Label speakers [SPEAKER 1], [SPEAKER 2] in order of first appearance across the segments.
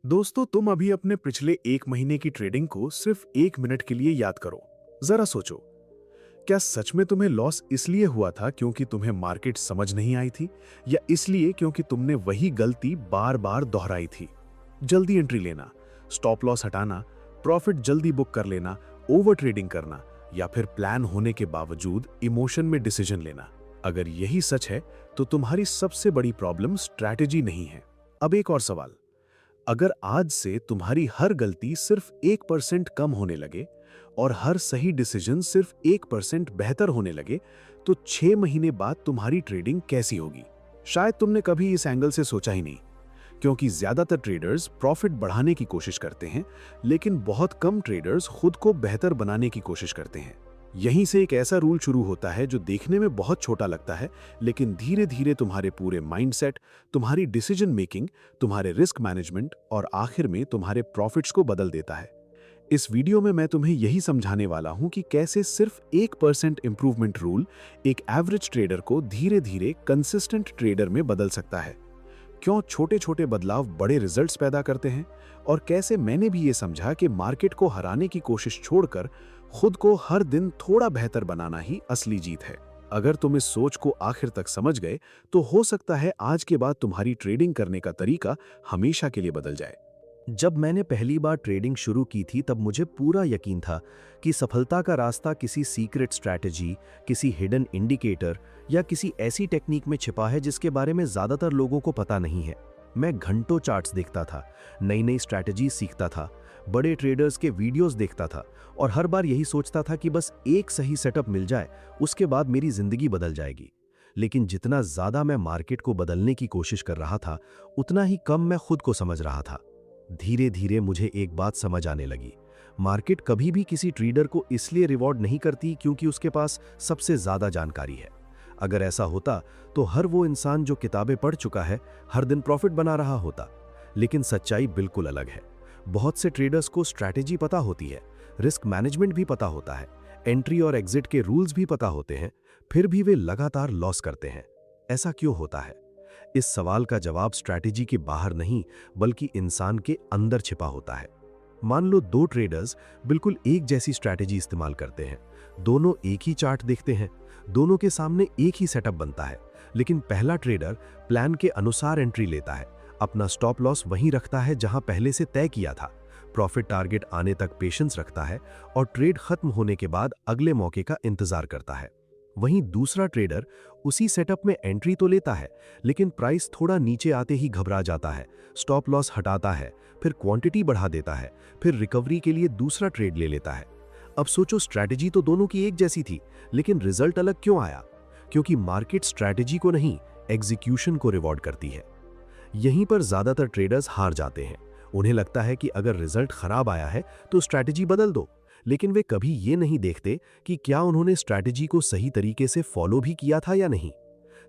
[SPEAKER 1] दोस्तों, तुम अभी अपने पिछले एक महीने की ट्रेडिंग को सिर्फ 1 मिनट के लिए याद करो। जरा सोचो, क्या सच में तुम्हें लॉस इसलिए हुआ था क्योंकि तुम्हें मार्केट समझ नहीं आई थी, या इसलिए क्योंकि तुमने वही गलती बार बार दोहराई थी? जल्दी एंट्री लेना, स्टॉप लॉस हटाना, प्रॉफिट जल्दी बुक कर लेना, ओवर ट्रेडिंग करना, या फिर प्लान होने के बावजूद इमोशन में डिसीजन लेना। अगर यही सच है तो तुम्हारी सबसे बड़ी प्रॉब्लम स्ट्रैटेजी नहीं है। अब एक और सवाल, अगर आज से तुम्हारी हर गलती सिर्फ 1% कम होने लगे और हर सही डिसीजन सिर्फ 1% बेहतर होने लगे, तो 6 महीने बाद तुम्हारी ट्रेडिंग कैसी होगी? शायद तुमने कभी इस एंगल से सोचा ही नहीं, क्योंकि ज्यादातर ट्रेडर्स प्रॉफिट बढ़ाने की कोशिश करते हैं, लेकिन बहुत कम ट्रेडर्स खुद को बेहतर बनाने की कोशिश करते हैं। यहीं से एक ऐसा रूल शुरू होता है जो देखने में बहुत छोटा लगता है, लेकिन धीरे धीरे तुम्हारे पूरे माइंडसेट, तुम्हारी डिसीजन मेकिंग, तुम्हारे रिस्क मैनेजमेंट और आखिर में तुम्हारे प्रॉफिट्स को बदल देता है। इस वीडियो में मैं तुम्हें यही समझाने वाला हूं कि कैसे सिर्फ 1% इंप्रूवमेंट रूल एक एवरेज ट्रेडर को धीरे धीरे कंसिस्टेंट ट्रेडर में बदल सकता है। क्यों छोटे छोटे बदलाव बड़े रिजल्ट्स पैदा करते हैं, और कैसे मैंने भी ये समझा कि मार्केट को हराने की कोशिश छोड़कर खुद को हर दिन थोड़ा बेहतर बनाना ही असली जीत है। अगर तुम इस सोच को आखिर तक समझ गए तो हो सकता है आज के बाद तुम्हारी ट्रेडिंग करने का तरीका हमेशा के लिए बदल जाए।
[SPEAKER 2] जब मैंने पहली बार ट्रेडिंग शुरू की थी तब मुझे पूरा यकीन था कि सफलता का रास्ता किसी सीक्रेट स्ट्रैटेजी, किसी हिडन इंडिकेटर या किसी ऐसी टेक्निक में छिपा है जिसके बारे में ज्यादातर लोगों को पता नहीं है। मैं घंटों चार्ट्स देखता था, नई नई स्ट्रैटेजी सीखता था, बड़े ट्रेडर्स के वीडियोस देखता था और हर बार यही सोचता था कि बस एक सही सेटअप मिल जाए, उसके बाद मेरी जिंदगी बदल जाएगी। लेकिन जितना ज्यादा मैं मार्केट को बदलने की कोशिश कर रहा था, उतना ही कम मैं खुद को समझ रहा था। धीरे धीरे मुझे एक बात समझ आने लगी, मार्केट कभी भी किसी ट्रेडर को इसलिए रिवॉर्ड नहीं करती क्योंकि उसके पास सबसे ज्यादा जानकारी है। अगर ऐसा होता तो हर वो इंसान जो किताबें पढ़ चुका है हर दिन प्रॉफिट बना रहा होता। लेकिन सच्चाई बिल्कुल अलग है। बहुत से ट्रेडर्स को स्ट्रैटेजी पता होती है, रिस्क मैनेजमेंट भी पता होता है, एंट्री और एग्जिट के रूल्स भी पता होते हैं, फिर भी वे लगातार लॉस करते हैं। ऐसा क्यों होता है? इस सवाल का जवाब स्ट्रैटेजी के बाहर नहीं बल्कि इंसान के अंदर छिपा होता है। मान लो दो ट्रेडर्स बिल्कुल एक जैसी स्ट्रैटेजी इस्तेमाल करते हैं, दोनों एक ही चार्ट देखते हैं, दोनों के सामने एक ही सेटअप बनता है, लेकिन पहला ट्रेडर प्लान के अनुसार एंट्री लेता है, अपना स्टॉप लॉस वहीं रखता है जहां पहले से तय किया था, प्रॉफिट टारगेट आने तक पेशेंस रखता है और ट्रेड खत्म होने के बाद अगले मौके का इंतजार करता है। वहीं दूसरा ट्रेडर उसी सेटअप में एंट्री तो लेता है, लेकिन प्राइस थोड़ा नीचे आते ही घबरा जाता है, स्टॉप लॉस हटाता है, फिर क्वांटिटी बढ़ा देता है, फिर रिकवरी के लिए दूसरा ट्रेड ले लेता है। अब सोचो, स्ट्रैटेजी तो दोनों की एक जैसी थी, लेकिन रिजल्ट अलग क्यों आया? क्योंकि मार्केट स्ट्रैटेजी को नहीं, एग्जीक्यूशन को रिवॉर्ड करती है। यहीं पर ज्यादातर ट्रेडर्स हार जाते हैं। उन्हें लगता है कि अगर रिजल्ट खराब आया है तो स्ट्रैटेजी बदल दो, लेकिन वे कभी ये नहीं देखते कि क्या उन्होंने स्ट्रैटेजी को सही तरीके से फॉलो भी किया था या नहीं।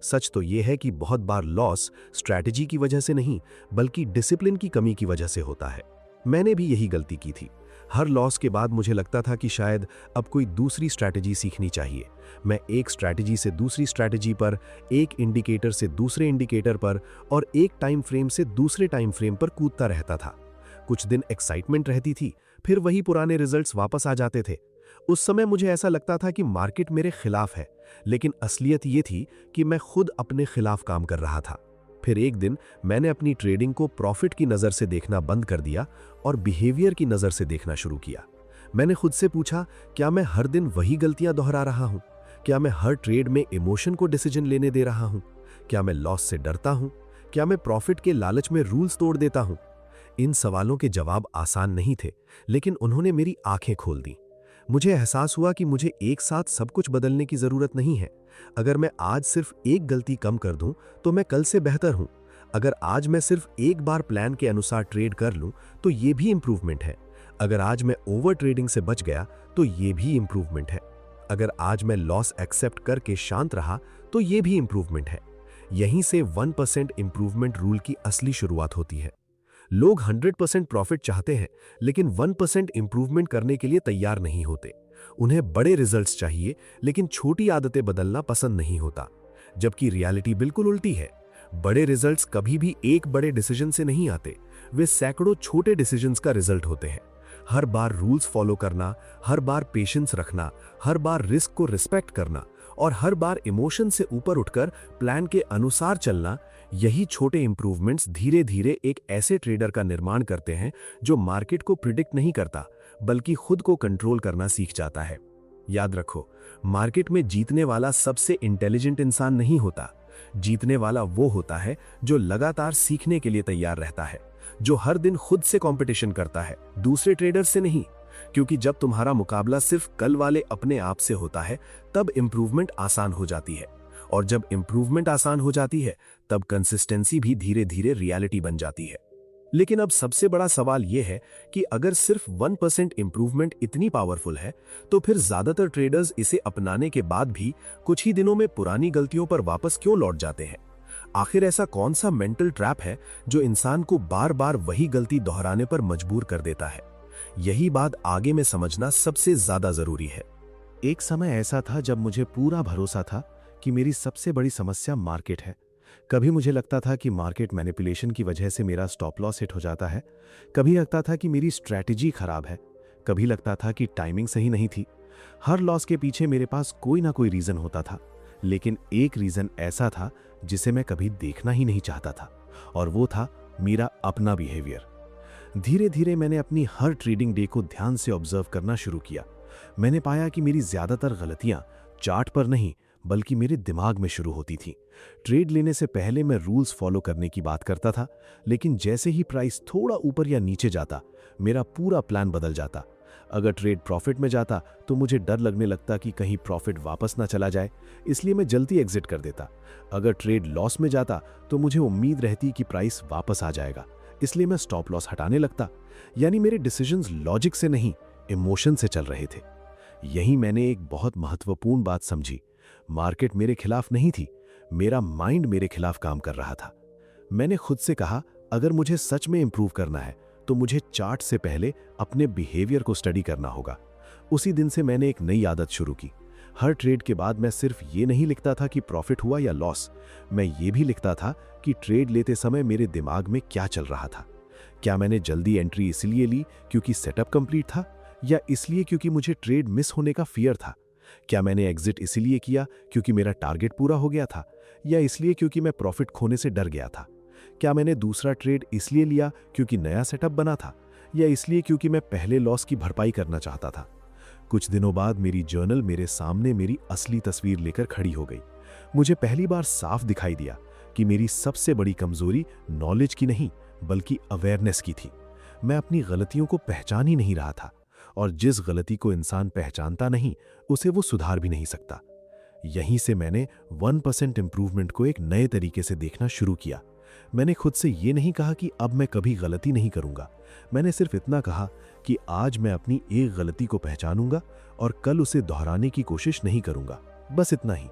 [SPEAKER 2] सच तो यह है कि बहुत बार लॉस स्ट्रैटेजी की वजह से नहीं बल्कि डिसिप्लिन की कमी की वजह से होता है। मैंने भी यही गलती की थी। हर लॉस के बाद मुझे लगता था कि शायद अब कोई दूसरी स्ट्रैटेजी सीखनी चाहिए। मैं एक स्ट्रैटेजी से दूसरी स्ट्रैटेजी पर, एक इंडिकेटर से दूसरे इंडिकेटर पर और एक टाइम फ्रेम से दूसरे टाइम फ्रेम पर कूदता रहता था। कुछ दिन एक्साइटमेंट रहती थी, फिर वही पुराने रिजल्ट्स वापस आ जाते थे। उस समय मुझे ऐसा लगता था कि मार्केट मेरे खिलाफ है, लेकिन असलियत ये थी कि मैं खुद अपने खिलाफ काम कर रहा था। फिर एक दिन मैंने अपनी ट्रेडिंग को प्रॉफिट की नज़र से देखना बंद कर दिया और बिहेवियर की नज़र से देखना शुरू किया। मैंने खुद से पूछा, क्या मैं हर दिन वही गलतियां दोहरा रहा हूं? क्या मैं हर ट्रेड में इमोशन को डिसीजन लेने दे रहा हूं? क्या मैं लॉस से डरता हूं? क्या मैं प्रॉफिट के लालच में रूल्स तोड़ देता हूं? इन सवालों के जवाब आसान नहीं थे, लेकिन उन्होंने मेरी आंखें खोल दी। मुझे एहसास हुआ कि मुझे एक साथ सब कुछ बदलने की जरूरत नहीं है। अगर मैं आज सिर्फ एक गलती कम कर दूं तो मैं कल से बेहतर हूं। अगर आज मैं सिर्फ एक बार प्लान के अनुसार ट्रेड कर लूं तो ये भी इंप्रूवमेंट है। अगर आज मैं ओवर ट्रेडिंग से बच गया तो ये भी इंप्रूवमेंट है। अगर आज मैं लॉस एक्सेप्ट करके शांत रहा तो ये भी इंप्रूवमेंट है। यहीं से 1% इंप्रूवमेंट रूल की असली शुरुआत होती है। लोग 100% प्रॉफिट चाहते हैं, लेकिन 1% इंप्रूवमेंट करने के लिए तैयार नहीं होते। उन्हें बड़े रिजल्ट्स चाहिए, लेकिन छोटी आदतें बदलना पसंद नहीं होता। जबकि रियलिटी बिल्कुल उल्टी है। बड़े रिजल्ट्स कभी भी एक बड़े डिसीजन से नहीं आते, वे सैकड़ों छोटे डिसीजंस का रिजल्ट होते हैं। हर बार रूल्स फॉलो करना, हर बार पेशेंस रखना, हर बार रिस्क को रिस्पेक्ट करना और हर बार इमोशन से ऊपर उठकर प्लान के अनुसार चलना, यही छोटे इंप्रूवमेंट्स धीरे धीरे एक ऐसे ट्रेडर का निर्माण करते हैं जो मार्केट को प्रिडिक्ट नहीं करता बल्कि खुद को कंट्रोल करना सीख जाता है। याद रखो, मार्केट में जीतने वाला सबसे इंटेलिजेंट इंसान नहीं होता। जीतने वाला वो होता है जो लगातार सीखने के लिए तैयार रहता है, जो हर दिन खुद से कंपटीशन करता है, दूसरे ट्रेडर से नहीं। क्योंकि जब तुम्हारा मुकाबला सिर्फ कल वाले अपने आप से होता है तब इंप्रूवमेंट आसान हो जाती है, और जब इंप्रूवमेंट आसान हो जाती है तब कंसिस्टेंसी भी धीरे धीरे रियलिटी बन जाती है। लेकिन अब सबसे बड़ा सवाल यह है कि अगर सिर्फ 1% इंप्रूवमेंट इतनी पावरफुल है तो फिर ज्यादातर ट्रेडर्स इसे अपनाने के बाद भी कुछ ही दिनों में पुरानी गलतियों पर वापस क्यों लौट जाते हैं? आखिर ऐसा कौन सा मेंटल ट्रैप है जो इंसान को बार बार वही गलती दोहराने पर मजबूर कर देता है? यही बात आगे में समझना सबसे ज्यादा जरूरी है।
[SPEAKER 1] एक समय ऐसा था जब मुझे पूरा भरोसा था कि मेरी सबसे बड़ी समस्या मार्केट है। कभी मुझे लगता था कि मार्केट मैनिपुलेशन की वजह से मेरा स्टॉप लॉस हिट हो जाता है, कभी लगता था कि मेरी स्ट्रैटेजी खराब है, कभी लगता था कि टाइमिंग सही नहीं थी। हर लॉस के पीछे मेरे पास कोई ना कोई रीजन होता था, लेकिन एक रीजन ऐसा था जिसे मैं कभी देखना ही नहीं चाहता था, और वो था मेरा अपना बिहेवियर। धीरे धीरे मैंने अपनी हर ट्रेडिंग डे को ध्यान से ऑब्जर्व करना शुरू किया। मैंने पाया कि मेरी ज्यादातर गलतियां चार्ट पर नहीं बल्कि मेरे दिमाग में शुरू होती थी। ट्रेड लेने से पहले मैं रूल्स फॉलो करने की बात करता था, लेकिन जैसे ही प्राइस थोड़ा ऊपर या नीचे जाता मेरा पूरा प्लान बदल जाता। अगर ट्रेड प्रॉफिट में जाता तो मुझे डर लगने लगता कि कहीं प्रॉफिट वापस ना चला जाए, इसलिए मैं जल्दी एग्जिट कर देता। अगर ट्रेड लॉस में जाता तो मुझे उम्मीद रहती कि प्राइस वापस आ जाएगा, इसलिए मैं स्टॉप लॉस हटाने लगता। यानी मेरे डिसीजंस लॉजिक से नहीं, इमोशन से चल रहे थे। यही मैंने एक बहुत महत्वपूर्ण बात समझी। मार्केट मेरे खिलाफ नहीं थी, मेरा माइंड मेरे खिलाफ काम कर रहा था। मैंने खुद से कहा, अगर मुझे सच में इंप्रूव करना है तो मुझे चार्ट से पहले अपने बिहेवियर को स्टडी करना होगा। उसी दिन से मैंने एक नई आदत शुरू की। हर ट्रेड के बाद मैं सिर्फ ये नहीं लिखता था कि प्रॉफिट हुआ या लॉस, मैं ये भी लिखता था कि ट्रेड लेते समय मेरे दिमाग में क्या चल रहा था। क्या मैंने जल्दी एंट्री इसलिए ली क्योंकि सेटअप कंप्लीट था, या इसलिए क्योंकि मुझे ट्रेड मिस होने का फियर था? क्या मैंने एग्जिट इसलिए किया क्योंकि मेरा टारगेट पूरा हो गया था, या इसलिए क्योंकि मैं प्रॉफिट खोने से डर गया था? क्या मैंने दूसरा ट्रेड इसलिए लिया क्योंकि नया सेटअप बना था, या इसलिए क्योंकि मैं पहले लॉस की भरपाई करना चाहता था? कुछ दिनों बाद मेरी जर्नल मेरे सामने मेरी असली तस्वीर लेकर खड़ी हो गई। मुझे पहली बार साफ दिखाई दिया कि मेरी सबसे बड़ी कमजोरी नॉलेज की नहीं बल्कि अवेयरनेस की थी। मैं अपनी गलतियों को पहचान ही नहीं रहा था, और जिस गलती को इंसान पहचानता नहीं उसे वो सुधार भी नहीं सकता। यहीं से मैंने 1% इंप्रूवमेंट को एक नए तरीके से देखना शुरू किया। मैंने खुद से ये नहीं कहा कि अब मैं कभी गलती नहीं करूंगा, मैंने सिर्फ इतना कहा कि आज मैं अपनी एक गलती को पहचानूंगा और कल उसे दोहराने की कोशिश नहीं करूंगा, बस इतना ही।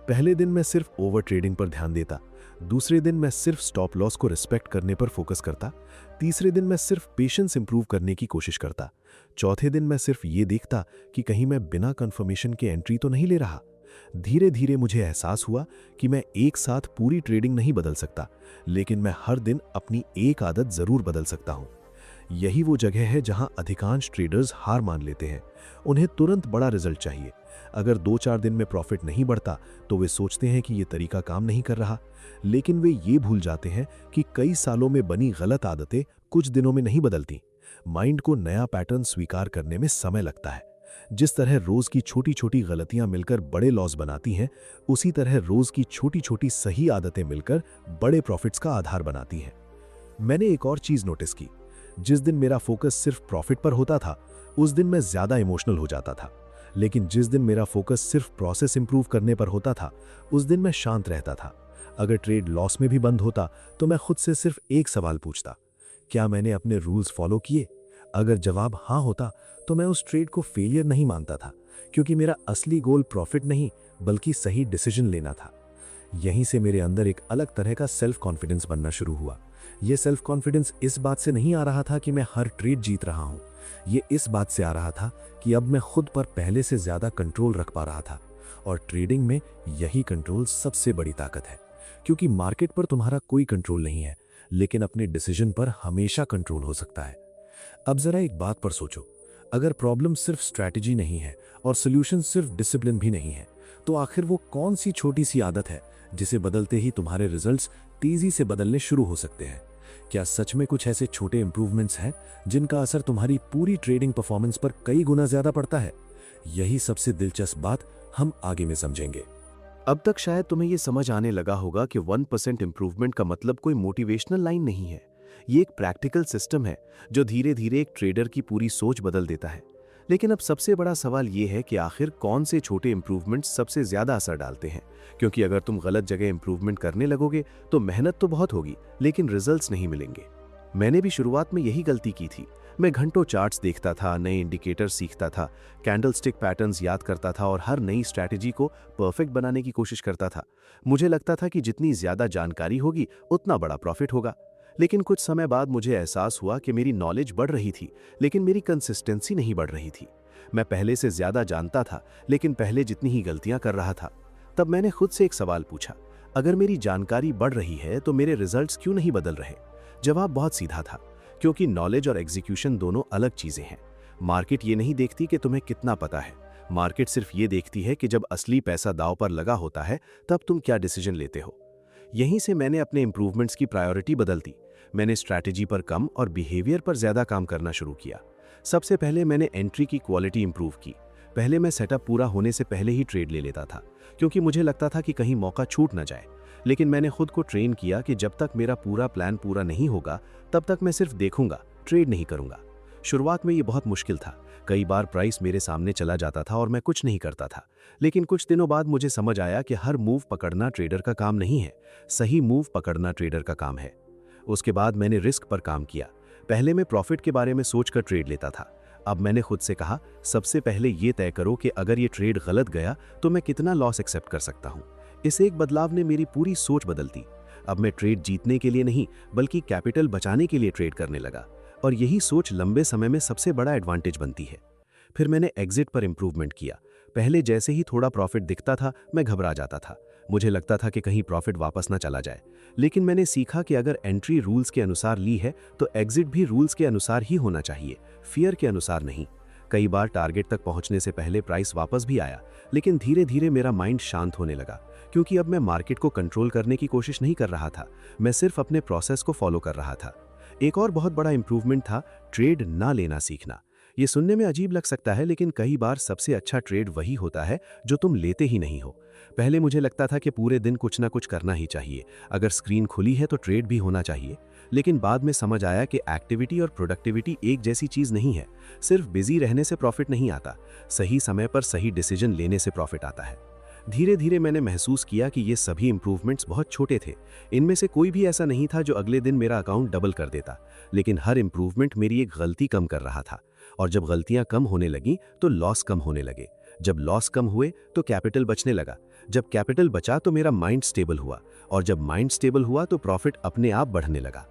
[SPEAKER 1] पहले दिन मैं सिर्फ ओवर ट्रेडिंग पर ध्यान देता, दूसरे दिन मैं सिर्फ स्टॉप लॉस को रिस्पेक्ट करने पर फोकस करता, तीसरे दिन मैं सिर्फ पेशेंस इंप्रूव करने की कोशिश करता, चौथे दिन मैं सिर्फ ये देखता कि कहीं मैं बिना कंफर्मेशन के एंट्री तो नहीं ले रहा। धीरे धीरे मुझे एहसास हुआ कि मैं एक साथ पूरी ट्रेडिंग नहीं बदल सकता, लेकिन मैं हर दिन अपनी एक आदत जरूर बदल सकता हूं। यही वो जगह है जहां अधिकांश ट्रेडर्स हार मान लेते हैं। उन्हें तुरंत बड़ा रिजल्ट चाहिए। अगर 2-4 दिन में प्रॉफिट नहीं बढ़ता तो वे सोचते हैं कि ये तरीका काम नहीं कर रहा, लेकिन वे ये भूल जाते हैं कि कई सालों में बनी गलत आदतें कुछ दिनों में नहीं बदलती। माइंड को नया पैटर्न स्वीकार करने में समय लगता है। जिस तरह रोज की छोटी छोटी गलतियां मिलकर बड़े लॉस बनाती हैं, उसी तरह रोज की छोटी छोटी सही आदतें मिलकर बड़े प्रॉफिट्स का आधार बनाती हैं। मैंने एक और चीज नोटिस की, जिस दिन मेरा फोकस सिर्फ प्रॉफिट पर होता था उस दिन मैं ज्यादा इमोशनल हो जाता था, लेकिन जिस दिन मेरा फोकस सिर्फ प्रोसेस इंप्रूव करने पर होता था उस दिन मैं शांत रहता था। अगर ट्रेड लॉस में भी बंद होता तो मैं खुद से सिर्फ एक सवाल पूछता, क्या मैंने अपने रूल्स फॉलो किए? अगर जवाब हाँ होता तो मैं उस ट्रेड को फेलियर नहीं मानता था, क्योंकि मेरा असली गोल प्रॉफिट नहीं बल्कि सही डिसीजन लेना था। यहीं से मेरे अंदर एक अलग तरह का सेल्फ कॉन्फिडेंस बनना शुरू हुआ। यह सेल्फ कॉन्फिडेंस इस बात से नहीं आ रहा था कि मैं हर ट्रेड जीत रहा हूं, ये इस बात से आ रहा था कि अब मैं खुद पर पहले से ज्यादा कंट्रोल रख पा रहा था। और ट्रेडिंग में यही कंट्रोल सबसे बड़ी ताकत है, क्योंकि मार्केट पर तुम्हारा कोई कंट्रोल नहीं है,
[SPEAKER 2] लेकिन अपने डिसीजन पर हमेशा कंट्रोल हो सकता है। अब जरा एक बात पर सोचो, अगर प्रॉब्लम सिर्फ स्ट्रैटेजी नहीं है और सोल्यूशन सिर्फ डिसिप्लिन भी नहीं है, तो आखिर वो कौन सी छोटी सी आदत है जिसे बदलते ही तुम्हारे रिजल्ट्स तेजी से बदलने शुरू हो सकते हैं? क्या सच में कुछ ऐसे छोटे इंप्रूवमेंट्स हैं जिनका असर तुम्हारी पूरी ट्रेडिंग परफॉर्मेंस पर कई गुना ज्यादा पड़ता है? यही सबसे दिलचस्प बात हम आगे में समझेंगे। अब तक शायद तुम्हें यह समझ आने लगा होगा कि 1% इंप्रूवमेंट का मतलब कोई मोटिवेशनल लाइन नहीं है। ये एक प्रैक्टिकल सिस्टम है जो धीरे धीरे एक ट्रेडर की पूरी सोच बदल देता है। लेकिन अब सबसे बड़ा सवाल ये है कि आखिर कौन से छोटे इंप्रूवमेंट्स सबसे ज्यादा असर डालते हैं, क्योंकि अगर तुम गलत जगह इंप्रूवमेंट करने लगोगे तो मेहनत तो बहुत होगी लेकिन रिजल्ट्स नहीं मिलेंगे। मैंने भी शुरुआत में यही गलती की थी। मैं घंटों चार्ट्स देखता था, नए इंडिकेटर सीखता था, कैंडलस्टिक पैटर्न्स याद करता था और हर नई स्ट्रैटेजी को परफेक्ट बनाने की कोशिश करता था। मुझे लगता था कि जितनी ज्यादा जानकारी होगी उतना बड़ा प्रॉफिट होगा। लेकिन कुछ समय बाद मुझे एहसास हुआ कि मेरी नॉलेज बढ़ रही थी लेकिन मेरी कंसिस्टेंसी नहीं बढ़ रही थी। मैं पहले से ज्यादा जानता था लेकिन पहले जितनी ही गलतियां कर रहा था। तब मैंने खुद से एक सवाल पूछा, अगर मेरी जानकारी बढ़ रही है तो मेरे रिजल्ट्स क्यों नहीं बदल रहे? जवाब बहुत सीधा था, क्योंकि नॉलेज और एग्जीक्यूशन दोनों अलग चीजें हैं। मार्केट ये नहीं देखती कि तुम्हें कितना पता है, मार्केट सिर्फ ये देखती है कि जब असली पैसा दांव पर लगा होता है तब तुम क्या डिसीजन लेते हो। यहीं से मैंने अपने इंप्रूवमेंट्स की प्रायोरिटी बदल दी। मैंने स्ट्रैटेजी पर कम और बिहेवियर पर ज्यादा काम करना शुरू किया। सबसे पहले मैंने एंट्री की क्वालिटी इंप्रूव की। पहले मैं सेटअप पूरा होने से पहले ही ट्रेड ले लेता था, क्योंकि मुझे लगता था कि कहीं मौका छूट ना जाए। लेकिन मैंने खुद को ट्रेन किया कि जब तक मेरा पूरा प्लान पूरा नहीं होगा तब तक मैं सिर्फ देखूंगा, ट्रेड नहीं करूंगा। शुरुआत में ये बहुत मुश्किल था। कई बार प्राइस मेरे सामने चला जाता था और मैं कुछ नहीं करता था। लेकिन कुछ दिनों बाद मुझे समझ आया कि हर मूव पकड़ना ट्रेडर का काम नहीं है, सही मूव पकड़ना ट्रेडर का काम है। उसके बाद मैंने रिस्क पर काम किया। पहले मैं प्रॉफिट के बारे में सोचकर ट्रेड लेता था। अब मैंने खुद से कहा, सबसे पहले ये तय करो कि अगर ये ट्रेड गलत गया तो मैं कितना लॉस एक्सेप्ट कर सकता हूँ। इस एक बदलाव ने मेरी पूरी सोच बदल दी। अब मैं ट्रेड जीतने के लिए नहीं बल्कि कैपिटल बचाने के लिए ट्रेड करने लगा, और यही सोच लंबे समय में सबसे बड़ा एडवांटेज बनती है। फिर मैंने एग्जिट पर इंप्रूवमेंट किया। पहले जैसे ही थोड़ा प्रॉफिट दिखता था मैं घबरा जाता था। मुझे लगता था कि कहीं प्रॉफिट वापस ना चला जाए। लेकिन मैंने सीखा कि अगर एंट्री रूल्स के अनुसार ली है तो एग्जिट भी रूल्स के अनुसार ही होना चाहिए, फियर के अनुसार नहीं। कई बार टारगेट तक पहुंचने से पहले प्राइस वापस भी आया, लेकिन धीरे धीरे मेरा माइंड शांत होने लगा, क्योंकि अब मैं मार्केट को कंट्रोल करने की कोशिश नहीं कर रहा था, मैं सिर्फ अपने प्रोसेस को फॉलो कर रहा था। एक और बहुत बड़ा इंप्रूवमेंट था ट्रेड ना लेना सीखना। ये सुनने में अजीब लग सकता है, लेकिन कई बार सबसे अच्छा ट्रेड वही होता है जो तुम लेते ही नहीं हो। पहले मुझे लगता था कि पूरे दिन कुछ ना कुछ करना ही चाहिए, अगर स्क्रीन खुली है तो ट्रेड भी होना चाहिए। लेकिन बाद में समझ आया कि एक्टिविटी और प्रोडक्टिविटी एक जैसी चीज नहीं है। सिर्फ बिजी रहने से प्रॉफिट नहीं आता, सही समय पर सही डिसीजन लेने से प्रॉफिट आता है। धीरे धीरे मैंने महसूस किया कि ये सभी इंप्रूवमेंट्स बहुत छोटे थे। इनमें से कोई भी ऐसा नहीं था जो अगले दिन मेरा अकाउंट डबल कर देता, लेकिन हर इंप्रूवमेंट मेरी एक गलती कम कर रहा था। और जब गलतियां कम होने लगी तो लॉस कम होने लगे। जब लॉस कम हुए तो कैपिटल बचने लगा। जब कैपिटल बचा तो मेरा माइंड स्टेबल हुआ, और जब माइंड स्टेबल हुआ तो प्रॉफिट अपने आप बढ़ने लगा।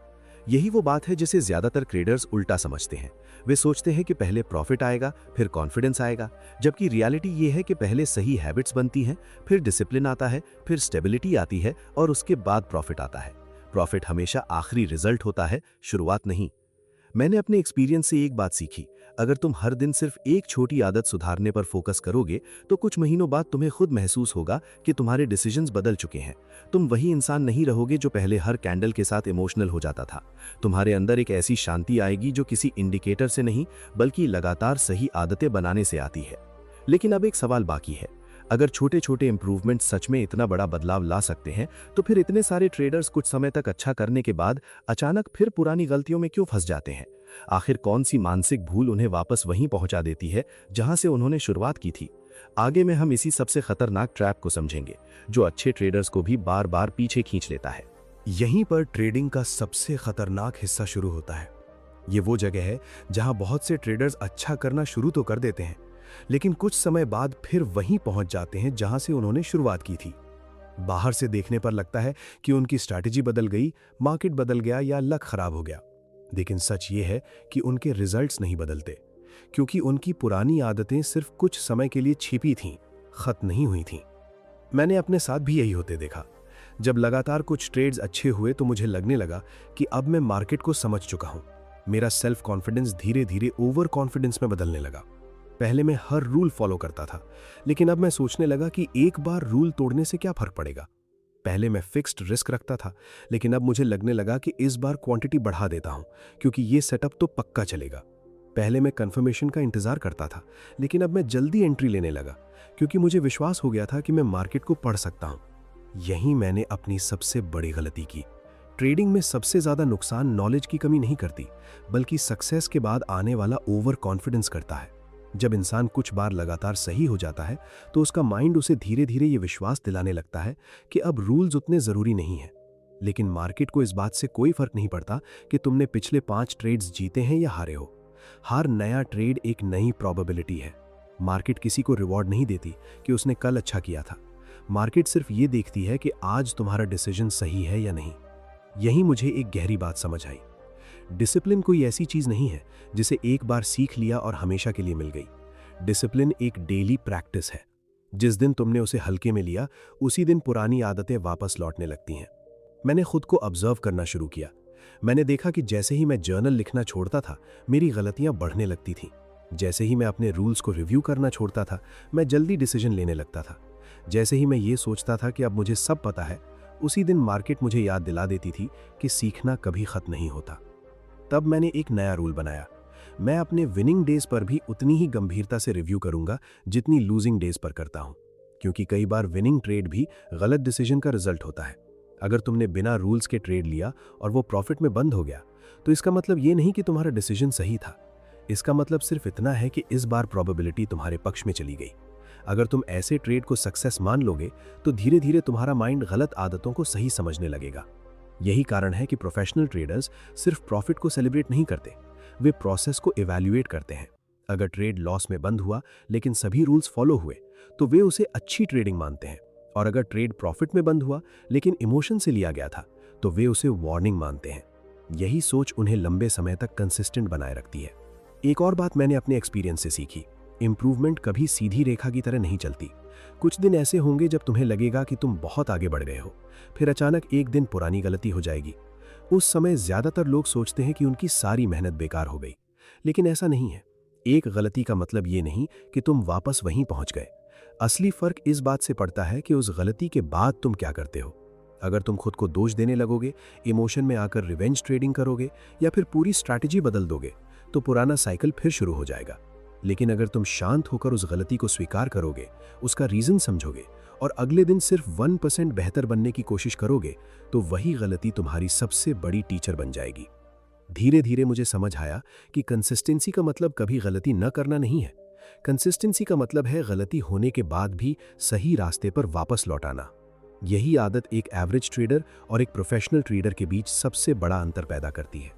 [SPEAKER 2] यही वो बात है जिसे ज्यादातर ट्रेडर्स उल्टा समझते हैं। वे सोचते हैं कि पहले प्रॉफिट आएगा फिर कॉन्फिडेंस आएगा, जबकि रियलिटी ये है कि पहले सही हैबिट्स बनती हैं, फिर डिसिप्लिन आता है, फिर स्टेबिलिटी आती है और उसके बाद प्रॉफिट आता है। प्रॉफिट हमेशा आखिरी रिजल्ट होता है, शुरुआत नहीं। मैंने अपने एक्सपीरियंस से एक बात सीखी, अगर तुम हर दिन सिर्फ एक छोटी आदत सुधारने पर फोकस करोगे तो कुछ महीनों बाद तुम्हें खुद महसूस होगा कि तुम्हारे डिसीजंस बदल चुके हैं। तुम वही इंसान नहीं रहोगे जो पहले हर कैंडल के साथ इमोशनल हो जाता था। तुम्हारे अंदर एक ऐसी शांति आएगी जो किसी इंडिकेटर से नहीं बल्कि लगातार सही आदतें बनाने से आती है। लेकिन अब एक सवाल बाकी है, अगर छोटे छोटे इंप्रूवमेंट सच में इतना बड़ा बदलाव ला सकते हैं तो फिर इतने सारे ट्रेडर्स कुछ समय तक अच्छा करने के बाद अचानक फिर पुरानी गलतियों में क्यों फंस जाते हैं? आखिर कौन सी मानसिक भूल उन्हें वापस वहीं पहुंचा देती है जहां से उन्होंने शुरुआत की थी? आगे में हम इसी सबसे खतरनाक ट्रैप को समझेंगे जो अच्छे ट्रेडर्स को भी बार बार पीछे खींच लेता है। यहीं पर ट्रेडिंग का सबसे खतरनाक हिस्सा शुरू होता है। ये वो जगह है जहां बहुत से ट्रेडर्स अच्छा करना शुरू तो कर देते हैं, लेकिन कुछ समय बाद फिर वहीं पहुंच जाते हैं जहां से उन्होंने शुरुआत की थी। बाहर से देखने पर लगता है कि उनकी स्ट्रैटेजी बदल गई, मार्केट बदल गया या लक खराब हो गया, लेकिन सच ये है कि उनके रिजल्ट्स नहीं बदलते, क्योंकि उनकी पुरानी आदतें सिर्फ कुछ समय के लिए छिपी थीं, खत्म नहीं हुई थीं। मैंने अपने साथ भी यही होते देखा। जब लगातार कुछ ट्रेड्स अच्छे हुए तो मुझे लगने लगा कि अब मैं मार्केट को समझ चुका हूं। मेरा सेल्फ कॉन्फिडेंस धीरे धीरे ओवर कॉन्फिडेंस में बदलने लगा। पहले मैं हर रूल फॉलो करता था, लेकिन अब मैं सोचने लगा कि एक बार रूल तोड़ने से क्या फर्क पड़ेगा। पहले मैं फिक्स्ड रिस्क रखता था, लेकिन अब मुझे लगने लगा कि इस बार क्वांटिटी बढ़ा देता हूं, क्योंकि ये सेटअप तो पक्का चलेगा। पहले मैं कंफर्मेशन का इंतजार करता था, लेकिन अब मैं जल्दी एंट्री लेने लगा, क्योंकि मुझे विश्वास हो गया था कि मैं मार्केट को पढ़ सकता हूं। यही मैंने अपनी सबसे बड़ी गलती की। ट्रेडिंग में सबसे ज्यादा नुकसान नॉलेज की कमी नहीं करती, बल्कि सक्सेस के बाद आने वाला ओवर कॉन्फिडेंस करता है। जब इंसान कुछ बार लगातार सही हो जाता है तो उसका माइंड उसे धीरे धीरे ये विश्वास दिलाने लगता है कि अब रूल्स उतने जरूरी नहीं हैं। लेकिन मार्केट को इस बात से कोई फर्क नहीं पड़ता कि तुमने पिछले 5 ट्रेड्स जीते हैं या हारे हो। हर नया ट्रेड एक नई प्रोबेबिलिटी है। मार्केट किसी को रिवॉर्ड नहीं देती कि उसने कल अच्छा किया था। मार्केट सिर्फ ये देखती है कि आज तुम्हारा डिसीजन सही है या नहीं। यही मुझे एक गहरी बात समझ आई। डिसिप्लिन कोई ऐसी चीज नहीं है जिसे एक बार सीख लिया और हमेशा के लिए मिल गई। डिसिप्लिन एक डेली प्रैक्टिस है। जिस दिन तुमने उसे हल्के में लिया, उसी दिन पुरानी आदतें वापस लौटने लगती हैं। मैंने खुद को ऑब्जर्व करना शुरू किया। मैंने देखा कि जैसे ही मैं जर्नल लिखना छोड़ता था, मेरी गलतियां बढ़ने लगती थीं। जैसे ही मैं अपने रूल्स को रिव्यू करना छोड़ता था, मैं जल्दी डिसीजन लेने लगता था। जैसे ही मैं ये सोचता था कि अब मुझे सब पता है, उसी दिन मार्केट मुझे याद दिला देती थी कि सीखना कभी खत्म नहीं होता। तब मैंने एक नया रूल बनाया। मैं अपने विनिंग डेज पर भी उतनी ही गंभीरता से रिव्यू करूंगा जितनी लूजिंग डेज पर करता हूं, क्योंकि कई बार विनिंग ट्रेड भी गलत डिसीजन का रिजल्ट होता है। अगर तुमने बिना रूल्स के ट्रेड लिया और वो प्रॉफिट में बंद हो गया, तो इसका मतलब ये नहीं कि तुम्हारा डिसीजन सही था। इसका मतलब सिर्फ इतना है कि इस बार प्रोबेबिलिटी तुम्हारे पक्ष में चली गई। अगर तुम ऐसे ट्रेड को सक्सेस मान लोगे, तो धीरे धीरे तुम्हारा माइंड गलत आदतों को सही समझने लगेगा। यही कारण है कि प्रोफेशनल ट्रेडर्स सिर्फ प्रॉफिट को सेलिब्रेट नहीं करते, वे प्रोसेस को इवैल्यूएट करते हैं। अगर ट्रेड लॉस में बंद हुआ लेकिन सभी रूल्स फॉलो हुए, तो वे उसे अच्छी ट्रेडिंग मानते हैं। और अगर ट्रेड प्रॉफिट में बंद हुआ लेकिन इमोशन से लिया गया था, तो वे उसे वार्निंग मानते हैं। यही सोच उन्हें लंबे समय तक कंसिस्टेंट बनाए रखती है। एक और बात मैंने अपने एक्सपीरियंस से सीखी, इंप्रूवमेंट कभी सीधी रेखा की तरह नहीं चलती। कुछ दिन ऐसे होंगे जब तुम्हें लगेगा कि तुम बहुत आगे बढ़ गए हो, फिर अचानक एक दिन पुरानी गलती हो जाएगी। उस समय ज्यादातर लोग सोचते हैं कि उनकी सारी मेहनत बेकार हो गई, लेकिन ऐसा नहीं है। एक गलती का मतलब ये नहीं कि तुम वापस वहीं पहुंच गए। असली फर्क इस बात से पड़ता है कि उस गलती के बाद तुम क्या करते हो। अगर तुम खुद को दोष देने लगोगे, इमोशन में आकर रिवेंज ट्रेडिंग करोगे या फिर पूरी स्ट्रैटेजी बदल दोगे, तो पुराना साइकिल फिर शुरू हो जाएगा। लेकिन अगर तुम शांत होकर उस गलती को स्वीकार करोगे, उसका रीजन समझोगे और अगले दिन सिर्फ 1% बेहतर बनने की कोशिश करोगे, तो वही गलती तुम्हारी सबसे बड़ी टीचर बन जाएगी। धीरे धीरे मुझे समझ आया कि कंसिस्टेंसी का मतलब कभी गलती न करना नहीं है। कंसिस्टेंसी का मतलब है गलती होने के बाद भी सही रास्ते पर वापस लौट आना। यही आदत एक एवरेज ट्रेडर और एक प्रोफेशनल ट्रेडर के बीच सबसे बड़ा अंतर पैदा करती है।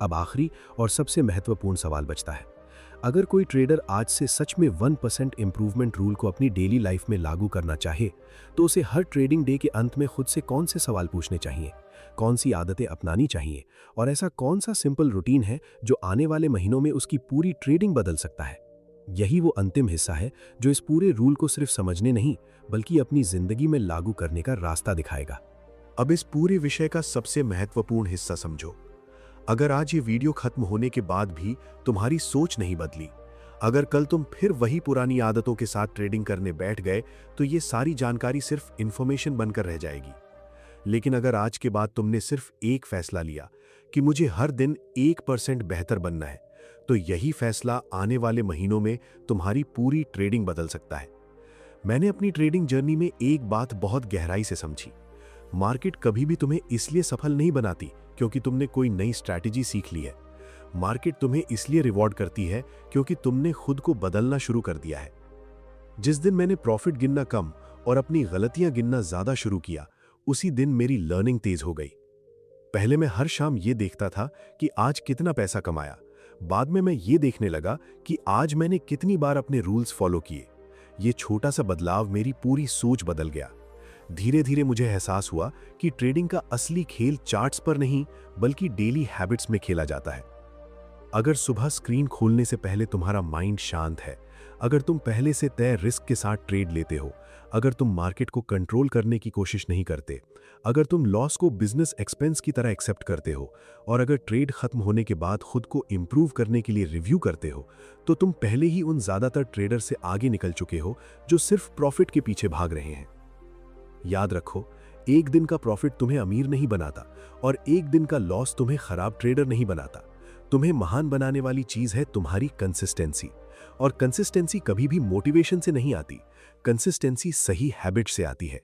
[SPEAKER 2] अब आखिरी और सबसे महत्वपूर्ण सवाल बचता है। अगर कोई ट्रेडर आज से सच में 1% इंप्रूवमेंट रूल को अपनी डेली लाइफ में लागू करना चाहे, तो उसे हर ट्रेडिंग डे के अंत में खुद से कौन से सवाल पूछने चाहिए, कौन सी आदतें अपनानी चाहिए और ऐसा कौन सा सिंपल रूटीन है जो आने वाले महीनों में उसकी पूरी ट्रेडिंग बदल सकता है। यही वो अंतिम हिस्सा है जो इस पूरे रूल को सिर्फ समझने नहीं, बल्कि अपनी जिंदगी में लागू करने का रास्ता दिखाएगा।
[SPEAKER 1] अब इस पूरे विषय का सबसे महत्वपूर्ण हिस्सा समझो। अगर आज ये वीडियो खत्म होने के बाद भी तुम्हारी सोच नहीं बदली, अगर कल तुम फिर वही पुरानी आदतों के साथ ट्रेडिंग करने बैठ गए, तो ये सारी जानकारी सिर्फ इंफॉर्मेशन बनकर रह जाएगी। लेकिन अगर आज के बाद तुमने सिर्फ एक फैसला लिया कि मुझे हर दिन 1% बेहतर बनना है, तो यही फैसला आने वाले महीनों में तुम्हारी पूरी ट्रेडिंग बदल सकता है। मैंने अपनी ट्रेडिंग जर्नी में एक बात बहुत गहराई से समझी। मार्केट कभी भी तुम्हें इसलिए सफल नहीं बनाती क्योंकि तुमने कोई नई स्ट्रैटेजी सीख ली है। मार्केट तुम्हें इसलिए रिवॉर्ड करती है क्योंकि तुमने खुद को बदलना शुरू कर दिया है। जिस दिन मैंने प्रॉफिट गिनना कम और अपनी गलतियां गिनना ज्यादा शुरू किया, उसी दिन मेरी लर्निंग तेज हो गई। पहले मैं हर शाम ये देखता था कि आज कितना पैसा कमाया। बाद में मैं ये देखने लगा कि आज मैंने कितनी बार अपने रूल्स फॉलो किए। ये छोटा सा बदलाव मेरी पूरी सोच बदल गया। धीरे धीरे मुझे एहसास हुआ कि ट्रेडिंग का असली खेल चार्ट्स पर नहीं, बल्कि डेली हैबिट्स में खेला जाता है। अगर सुबह स्क्रीन खोलने से पहले तुम्हारा माइंड शांत है, अगर तुम पहले से तय रिस्क के साथ ट्रेड लेते हो, अगर तुम मार्केट को कंट्रोल करने की कोशिश नहीं करते, अगर तुम लॉस को बिजनेस एक्सपेंस की तरह एक्सेप्ट करते हो और अगर ट्रेड खत्म होने के बाद खुद को इंप्रूव करने के लिए रिव्यू करते हो, तो तुम पहले ही उन ज्यादातर ट्रेडर से आगे निकल चुके हो जो सिर्फ प्रॉफिट के पीछे भाग रहे हैं। याद रखो, एक दिन का प्रॉफिट तुम्हें अमीर नहीं बनाता और एक दिन का लॉस तुम्हें खराब ट्रेडर नहीं बनाता। तुम्हें महान बनाने वाली चीज है तुम्हारी कंसिस्टेंसी, और कंसिस्टेंसी कभी भी मोटिवेशन से नहीं आती, कंसिस्टेंसी सही हैबिट से आती है।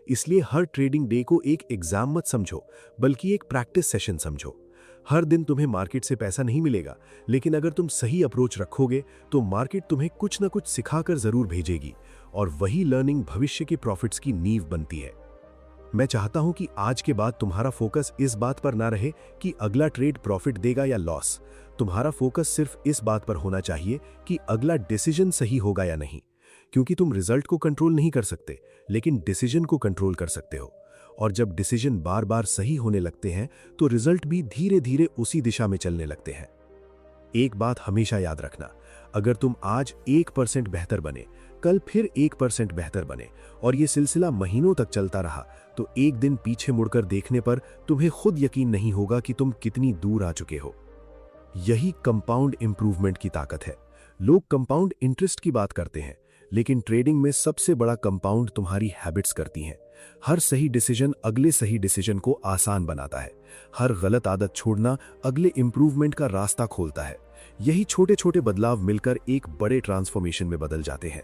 [SPEAKER 1] इसलिए हर ट्रेडिंग डे को एक एग्जाम मत समझो, बल्कि एक प्रैक्टिस सेशन समझो। हर दिन तुम्हें मार्केट से पैसा नहीं मिलेगा, लेकिन अगर तुम सही अप्रोच रखोगे तो मार्केट तुम्हें कुछ ना कुछ सिखाकर जरूर भेजेगी, और वही लर्निंग भविष्य के प्रॉफिट्स की नींव बनती है। मैं चाहता हूं कि आज के बाद तुम्हारा फोकस इस बात पर ना रहे कि अगला ट्रेड प्रॉफिट देगा या लॉस। तुम्हारा फोकस सिर्फ इस बात पर होना चाहिए कि अगला डिसीजन सही होगा या नहीं, क्योंकि तुम रिजल्ट को कंट्रोल नहीं कर सकते, लेकिन डिसीजन को कंट्रोल कर सकते हो। और जब डिसीजन बार बार सही होने लगते हैं तो रिजल्ट भी धीरे धीरे उसी दिशा में चलने लगते हैं। एक बात हमेशा याद रखना, अगर तुम आज 1% बेहतर बने, कल फिर 1% बेहतर बने और ये सिलसिला महीनों तक चलता रहा, तो एक दिन पीछे मुड़कर देखने पर तुम्हें खुद यकीन नहीं होगा कि तुम कितनी दूर आ चुके हो। यही कंपाउंड इंप्रूवमेंट की ताकत है। लोग कंपाउंड इंटरेस्ट की बात करते हैं, लेकिन ट्रेडिंग में सबसे बड़ा कंपाउंड तुम्हारी हैबिट्स करती हैं। हर सही डिसीजन अगले सही डिसीजन को आसान बनाता है। हर गलत आदत छोड़ना अगले इंप्रूवमेंट का रास्ता खोलता है। यही छोटे छोटे बदलाव मिलकर एक बड़े ट्रांसफॉर्मेशन में बदल जाते हैं।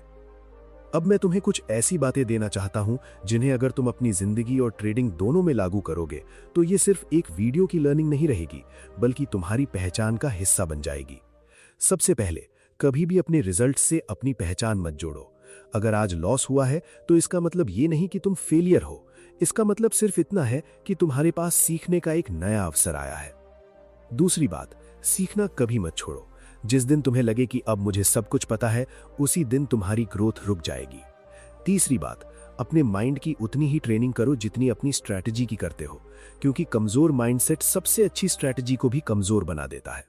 [SPEAKER 1] अब मैं तुम्हें कुछ ऐसी बातें देना चाहता हूं जिन्हें अगर तुम अपनी जिंदगी और ट्रेडिंग दोनों में लागू करोगे तो ये सिर्फ एक वीडियो की लर्निंग नहीं रहेगी, बल्कि तुम्हारी पहचान का हिस्सा बन जाएगी। सबसे पहले, कभी भी अपने रिजल्ट से अपनी पहचान मत जोड़ो। अगर आज लॉस हुआ है तो इसका मतलब ये नहीं कि तुम फेलियर हो, इसका मतलब सिर्फ इतना है कि तुम्हारे पास सीखने का एक नया अवसर आया है। दूसरी बात, सीखना कभी मत छोड़ो। जिस दिन तुम्हें लगे कि अब मुझे सब कुछ पता है, उसी दिन तुम्हारी ग्रोथ रुक जाएगी। तीसरी बात, अपने माइंड की उतनी ही ट्रेनिंग करो जितनी अपनी स्ट्रैटेजी की करते हो, क्योंकि कमजोर माइंडसेट सबसे अच्छी स्ट्रैटेजी को भी कमजोर बना देता है।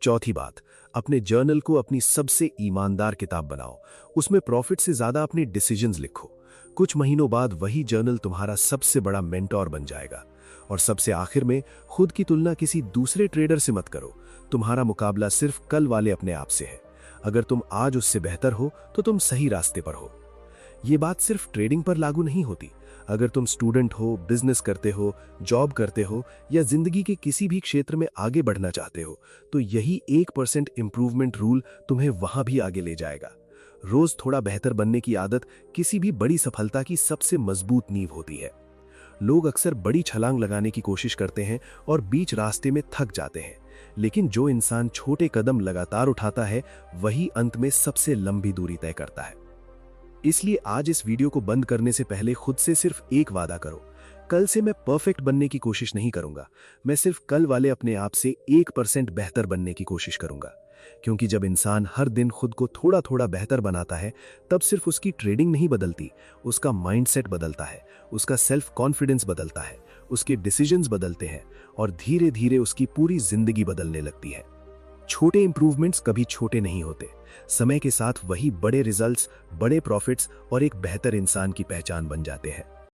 [SPEAKER 1] चौथी बात, अपने जर्नल को अपनी सबसे ईमानदार किताब बनाओ। उसमें प्रॉफिट से ज्यादा अपने डिसीजंस लिखो। कुछ महीनों बाद वही जर्नल तुम्हारा सबसे बड़ा मेंटोर बन जाएगा। और सबसे आखिर में, खुद की तुलना किसी दूसरे ट्रेडर से मत करो। तुम्हारा मुकाबला सिर्फ कल वाले अपने आप से है। अगर तुम आज उससे बेहतर हो तो तुम सही रास्ते पर हो। ये बात सिर्फ ट्रेडिंग पर लागू नहीं होती। अगर तुम स्टूडेंट हो, बिजनेस करते हो, जॉब करते हो या जिंदगी के किसी भी क्षेत्र में आगे बढ़ना चाहते हो, तो यही 1% इंप्रूवमेंट रूल तुम्हें वहां भी आगे ले जाएगा। रोज थोड़ा बेहतर बनने की आदत किसी भी बड़ी सफलता की सबसे मजबूत नींव होती है। लोग अक्सर बड़ी छलांग लगाने की कोशिश करते हैं और बीच रास्ते में थक जाते हैं, लेकिन जो इंसान छोटे कदम लगातार उठाता है, वही अंत में सबसे लंबी दूरी तय करता है। इसलिए आज इस वीडियो को बंद करने से पहले खुद से सिर्फ एक वादा करो, कल से मैं परफेक्ट बनने की कोशिश नहीं करूंगा, मैं सिर्फ कल वाले अपने आप से 1% बेहतर बनने की कोशिश करूंगा। क्योंकि जब इंसान हर दिन खुद को थोड़ा थोड़ा बेहतर बनाता है, तब सिर्फ उसकी ट्रेडिंग नहीं बदलती, उसका माइंडसेट बदलता है, उसका सेल्फ कॉन्फिडेंस बदलता है, उसके डिसीजंस बदलते हैं और धीरे धीरे उसकी पूरी जिंदगी बदलने लगती है। छोटे इंप्रूवमेंट्स कभी छोटे नहीं होते। समय के साथ वही बड़े रिजल्ट्स, बड़े प्रॉफिट्स और एक बेहतर इंसान की पहचान बन जाते हैं।